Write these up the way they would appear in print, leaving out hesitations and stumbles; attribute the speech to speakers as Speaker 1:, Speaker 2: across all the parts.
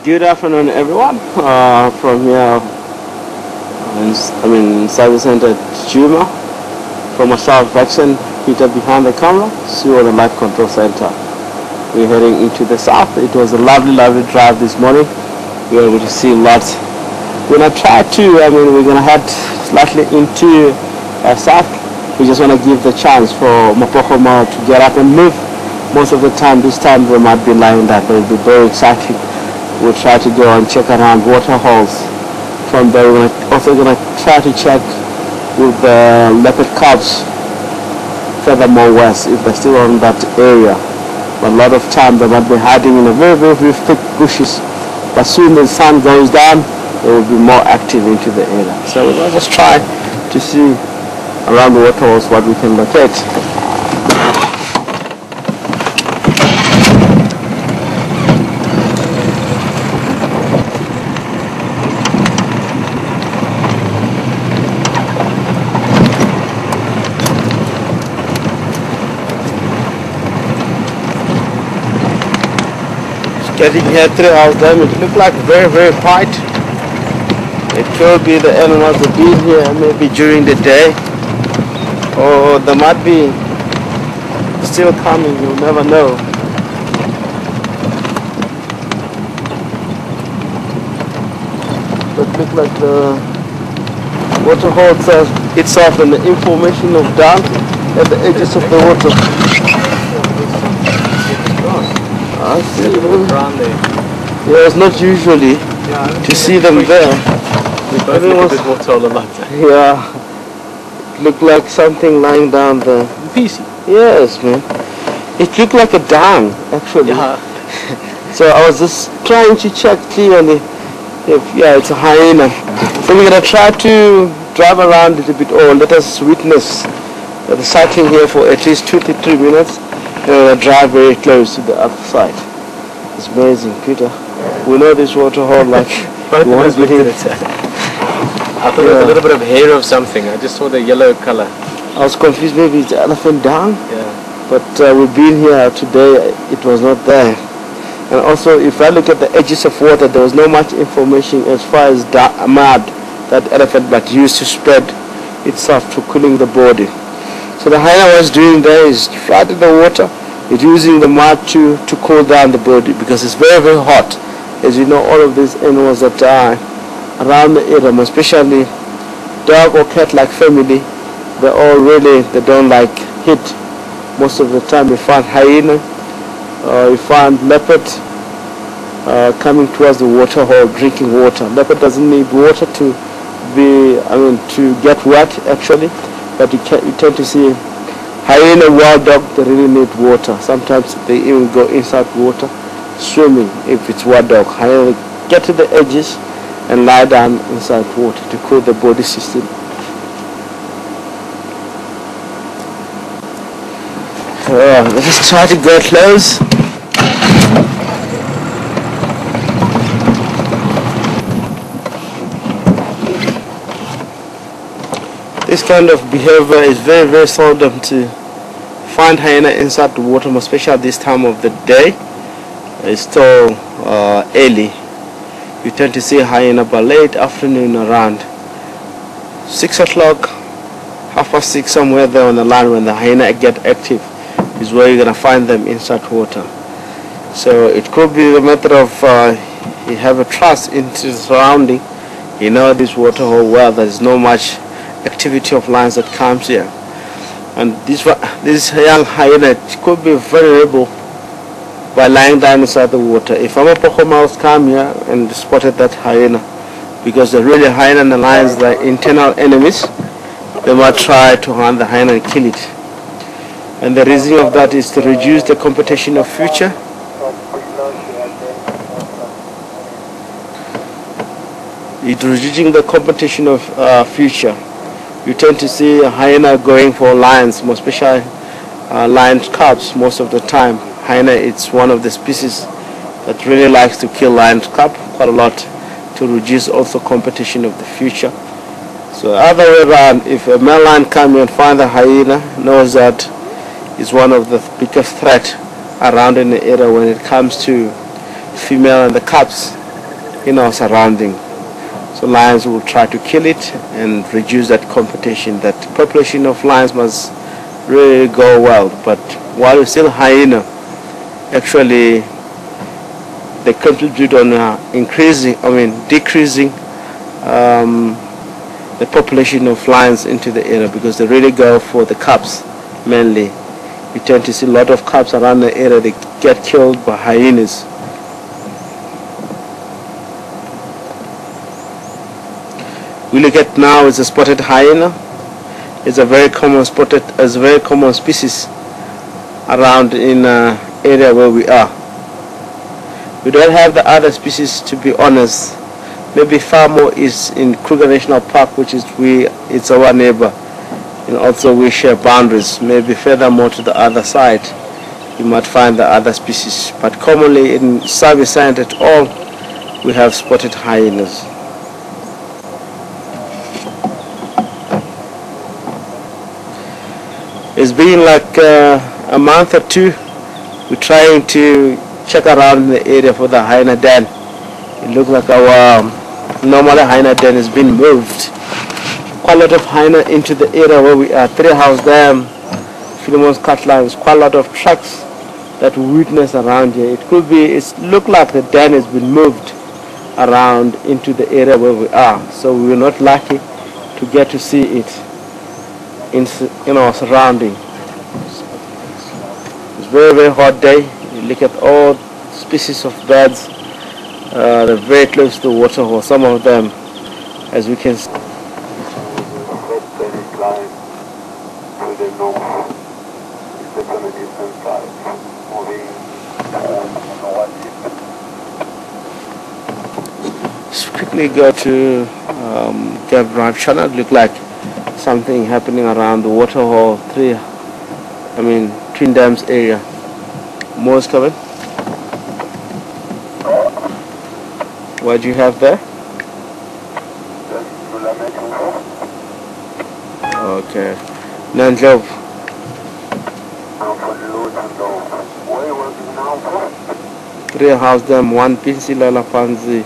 Speaker 1: Good afternoon, everyone. From here, in Service Center Juma. From myself, Rexon, Pieter behind the camera, Sue on the Light Control Center. We're heading into the south. It was a lovely drive this morning. We were able to see lots. We're gonna try to. We're gonna head slightly into south. We just want to give the chance for Mapokoma to get up and move. Most of the time, this time they might be lying that. It will be very exciting. We'll try to go and check around water holes. From there, we're also going to try to check with the leopard cubs furthermore west if they're still on that area. But a lot of time they might be hiding in a very thick bushes. But soon the sun goes down, they will be more active into the area. So we're going to just try to see around the water holes what we can locate. Getting here through our dam, it looked like very quiet. It could be the animals have been here maybe during the day, or they might be still coming, you'll never know. But it looks like the water hole itself and the information of dam at the edges of the water. I see them. Yeah, it's not usually to see them there.
Speaker 2: We both look a bit more taller like that.
Speaker 1: Yeah. It looked like something lying down there.
Speaker 2: PC.
Speaker 1: Yes, man. It looked like a dam, actually.
Speaker 2: Yeah.
Speaker 1: So I was just trying to check clearly if, it's a hyena. So we're going to try to drive around it a bit, or let us witness the sighting here for at least 2 to 3 minutes. Drive very close to the other side. It's amazing, Peter. We know this water hole like
Speaker 2: Both of us looked at it. I thought there was a little bit of hair of something. I just saw the yellow color.
Speaker 1: I was confused, maybe it's elephant down.
Speaker 2: Yeah.
Speaker 1: But we've been here today, it was not there. And also, if I look at the edges of water, there was not much information as far as mud that elephant but used to spread itself to cooling the body. So the hyena was doing there is right in the water, it's using the mud to cool down the body because it's very hot. As you know, all of these animals that are around the area, especially dog or cat like family, they don't like heat. Most of the time you find hyena, you find leopard coming towards the water hole drinking water. Leopard doesn't need water to get wet actually. But you tend to see hyena, wild dog, they really need water. Sometimes they even go inside water swimming if it's wild dog. Hyena get to the edges and lie down inside water to cool the body system. Let's try to go close. This kind of behavior is very seldom to find hyena inside the water, especially at this time of the day. It's still early. You tend to see hyena by late afternoon around 6 o'clock, 6:30, somewhere there on the line when the hyena get active is where you're going to find them inside water. So it could be a matter of you have a trust into the surrounding. You know this water hole well, there's no much activity of lions that comes here, and this young hyena could be vulnerable by lying down inside the water. If I'm a Pocomouse come here and spotted that hyena, because the really hyena and the lions are internal enemies, they might try to hunt the hyena and kill it. And the reason of that is to reduce the competition of future. It's reducing the competition of future. You tend to see a hyena going for lions, more especially lion cubs most of the time. Hyena, it's one of the species that really likes to kill lion cub quite a lot to reduce also competition of the future. So other way around, if a male lion comes and finds a hyena, knows that it's one of the biggest threat around in the area when it comes to female and the cubs. in our surrounding. So lions will try to kill it and reduce that competition. That population of lions must really go well. But while we still hyena, actually they contribute on decreasing the population of lions into the area, because they really go for the cubs mainly. You tend to see a lot of cubs around the area. They get killed by hyenas. We look at now is a spotted hyena. It's a very common species around in area where we are. We don't have the other species, to be honest. Maybe far more is in Kruger National Park, which is it's our neighbor, and also we share boundaries. Maybe furthermore to the other side, you might find the other species. But commonly in Savi at all, we have spotted hyenas. It's been like a month or two. We're trying to check around in the area for the hyena den. It looks like our normal hyena den has been moved. Quite a lot of hyena into the area where we are. 3 House Dam, Philemon's Catlines, quite a lot of tracks that we witness around here. It look like the den has been moved around into the area where we are. So we were not lucky to get to see it in our surrounding. It's a very, very hot day. You look at all species of birds. They're very close to the water hole. Some of them, as we can see. Let's quickly go to Drive channel. Look like something happening around the water hole, Twin Dams area. More is coming. What do you have there? Okay. Nanjov. 3 House Dam, 1 Pinsila Lapanzi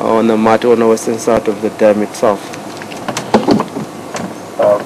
Speaker 1: on the western side of the dam itself.